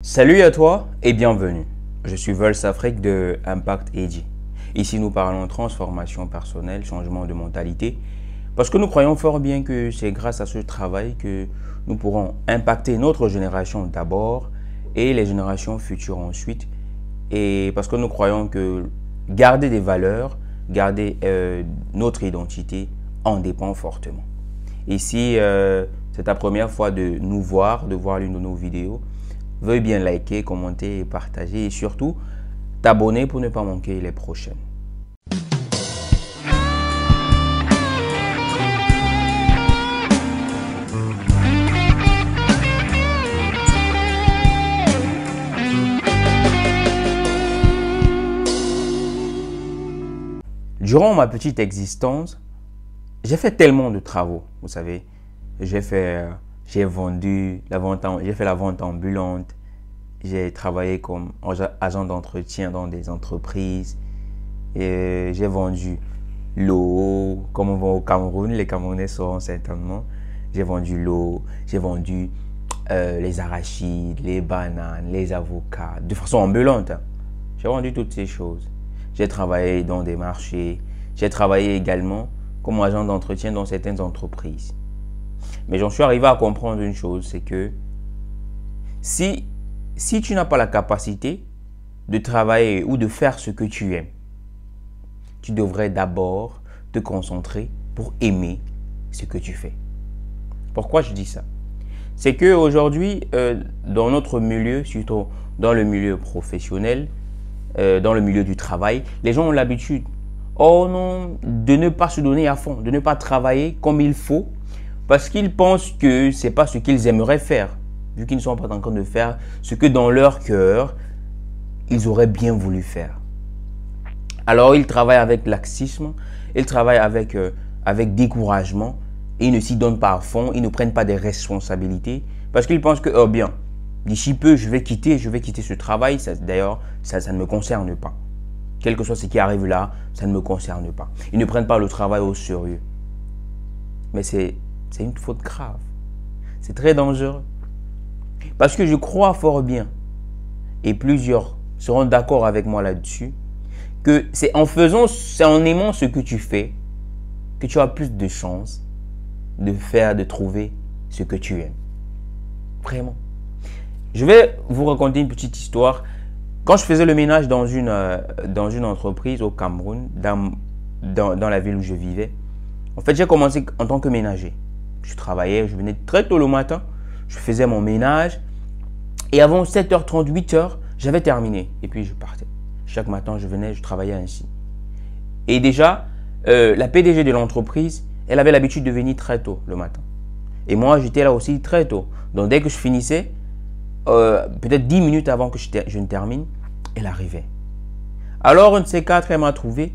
Salut à toi et bienvenue. Je suis Vels Afrique de Impact Edgy. Ici, nous parlons transformation personnelle, changement de mentalité, parce que nous croyons fort bien que c'est grâce à ce travail que nous pourrons impacter notre génération d'abord et les générations futures ensuite. Et parce que nous croyons que garder des valeurs, garder notre identité en dépend fortement. Et si c'est ta première fois de nous voir, de voir l'une de nos vidéos, veuille bien liker, commenter et partager et surtout t'abonner pour ne pas manquer les prochaines. Durant ma petite existence, j'ai fait tellement de travaux, vous savez. J'ai fait la vente ambulante, j'ai travaillé comme agent d'entretien dans des entreprises, et j'ai vendu l'eau, comme on vend au Cameroun, les Camerounais sauront certainement. J'ai vendu l'eau, j'ai vendu les arachides, les bananes, les avocats, de façon ambulante. J'ai vendu toutes ces choses. J'ai travaillé dans des marchés, j'ai travaillé également comme agent d'entretien dans certaines entreprises. Mais j'en suis arrivé à comprendre une chose, c'est que si tu n'as pas la capacité de travailler ou de faire ce que tu aimes, tu devrais d'abord te concentrer pour aimer ce que tu fais. Pourquoi je dis ça? C'est qu'aujourd'hui, dans notre milieu, surtout dans le milieu professionnel, dans le milieu du travail, les gens ont l'habitude, oh non, de ne pas se donner à fond, de ne pas travailler comme il faut, parce qu'ils pensent que ce n'est pas ce qu'ils aimeraient faire, vu qu'ils ne sont pas en train de faire ce que dans leur cœur, ils auraient bien voulu faire. Alors, ils travaillent avec laxisme, ils travaillent avec découragement, et ils ne s'y donnent pas à fond, ils ne prennent pas des responsabilités, parce qu'ils pensent que, oh bien, d'ici peu, je vais quitter ce travail, d'ailleurs, ça ne me concerne pas. Quel que soit ce qui arrive là, ça ne me concerne pas. Ils ne prennent pas le travail au sérieux. Mais c'est une faute grave. C'est très dangereux. Parce que je crois fort bien, et plusieurs seront d'accord avec moi là-dessus, que c'est en aimant ce que tu fais, que tu as plus de chances de trouver ce que tu aimes. Vraiment. Je vais vous raconter une petite histoire. Quand je faisais le ménage dans une entreprise au Cameroun, dans la ville où je vivais, en fait, j'ai commencé en tant que ménager. Je travaillais, je venais très tôt le matin, je faisais mon ménage et avant 7h30, 8h, j'avais terminé et puis je partais. Chaque matin, je venais, je travaillais ainsi. Et déjà, la PDG de l'entreprise, elle avait l'habitude de venir très tôt le matin. Et moi, j'étais là aussi très tôt. Donc, dès que je finissais, peut-être 10 minutes avant que je ne termine, elle arrivait. Alors, un de ces quatre, elle m'a trouvé.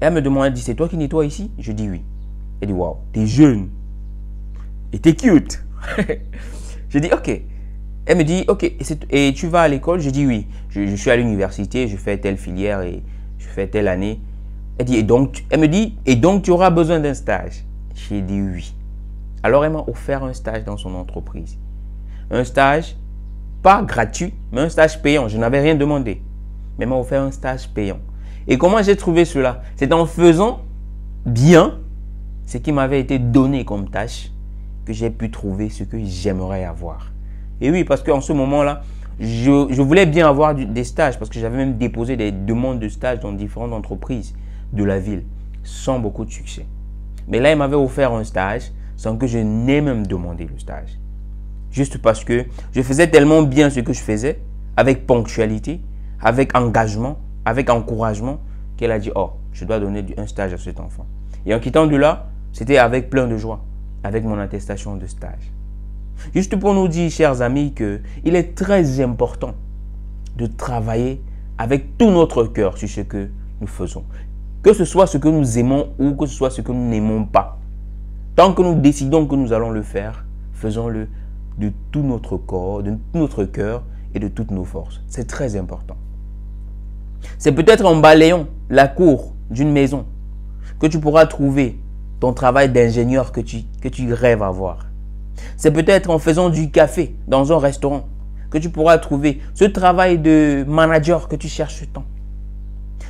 Elle me demande, elle dit, c'est toi qui nettoies ici? Je dis oui. Elle dit, waouh, t'es jeune. Et t'es cute. Je dis, ok. Elle me dit, ok, et tu vas à l'école? Je dis oui. Je suis à l'université, je fais telle filière et je fais telle année. Elle me dit, et donc tu auras besoin d'un stage? J'ai dit oui. Alors, elle m'a offert un stage dans son entreprise. Un stage, pas gratuit, mais un stage payant. Je n'avais rien demandé. Mais elle m'a offert un stage payant. Et comment j'ai trouvé cela? C'est en faisant bien ce qui m'avait été donné comme tâche que j'ai pu trouver ce que j'aimerais avoir. Et oui, parce qu'en ce moment-là, je voulais bien avoir des stages parce que j'avais même déposé des demandes de stage dans différentes entreprises de la ville sans beaucoup de succès. Mais là, il m'avait offert un stage sans que je n'ai même demandé le stage. Juste parce que je faisais tellement bien ce que je faisais, avec ponctualité, avec engagement, avec encouragement, qu'elle a dit, oh, je dois donner un stage à cet enfant. Et en quittant de là, c'était avec plein de joie, avec mon attestation de stage. Juste pour nous dire, chers amis, qu'il est très important de travailler avec tout notre cœur sur ce que nous faisons. Que ce soit ce que nous aimons ou que ce soit ce que nous n'aimons pas. Tant que nous décidons que nous allons le faire, faisons-le de tout notre corps, de tout notre cœur et de toutes nos forces. C'est très important. C'est peut-être en balayant la cour d'une maison que tu pourras trouver ton travail d'ingénieur que tu rêves avoir. C'est peut-être en faisant du café dans un restaurant que tu pourras trouver, ce travail de manager que tu cherches tant.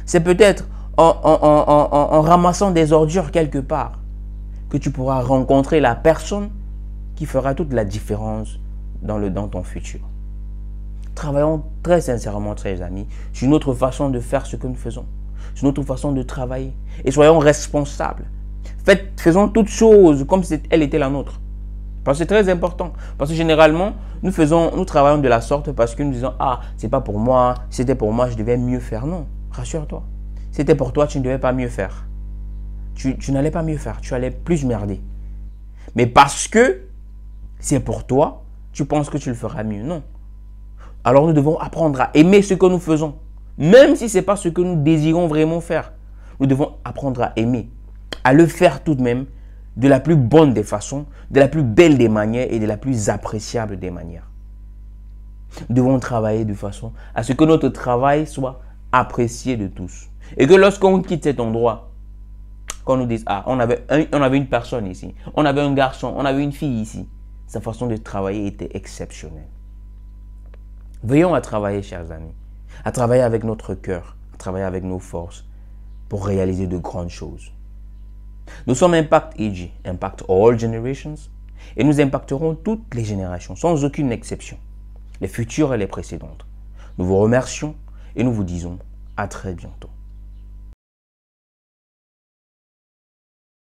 C'est peut-être en ramassant des ordures quelque part que tu pourras rencontrer la personne qui fera toute la différence dans ton futur. Travaillons très sincèrement, très amis, sur une autre façon de faire ce que nous faisons, sur une autre façon de travailler. Et soyons responsables. Faisons toutes choses comme si elle était la nôtre. Parce que c'est très important. Parce que généralement, nous travaillons de la sorte parce que nous disons, ah, c'est pas pour moi, c'était pour moi, je devais mieux faire. Non, rassure-toi. C'était pour toi, tu ne devais pas mieux faire. Tu n'allais pas mieux faire, tu allais plus merder. Mais parce que c'est pour toi, tu penses que tu le feras mieux. Non. Alors nous devons apprendre à aimer ce que nous faisons. Même si ce n'est pas ce que nous désirons vraiment faire. Nous devons apprendre à aimer. À le faire tout de même de la plus bonne des façons, de la plus belle des manières et de la plus appréciable des manières. Nous devons travailler de façon à ce que notre travail soit apprécié de tous. Et que lorsqu'on quitte cet endroit, qu'on nous dise, ah, on avait une personne ici, on avait un garçon, on avait une fille ici. Sa façon de travailler était exceptionnelle. Veillons à travailler, chers amis, à travailler avec notre cœur, à travailler avec nos forces pour réaliser de grandes choses. Nous sommes Impact EG, Impact All Generations, et nous impacterons toutes les générations, sans aucune exception, les futures et les précédentes. Nous vous remercions et nous vous disons à très bientôt.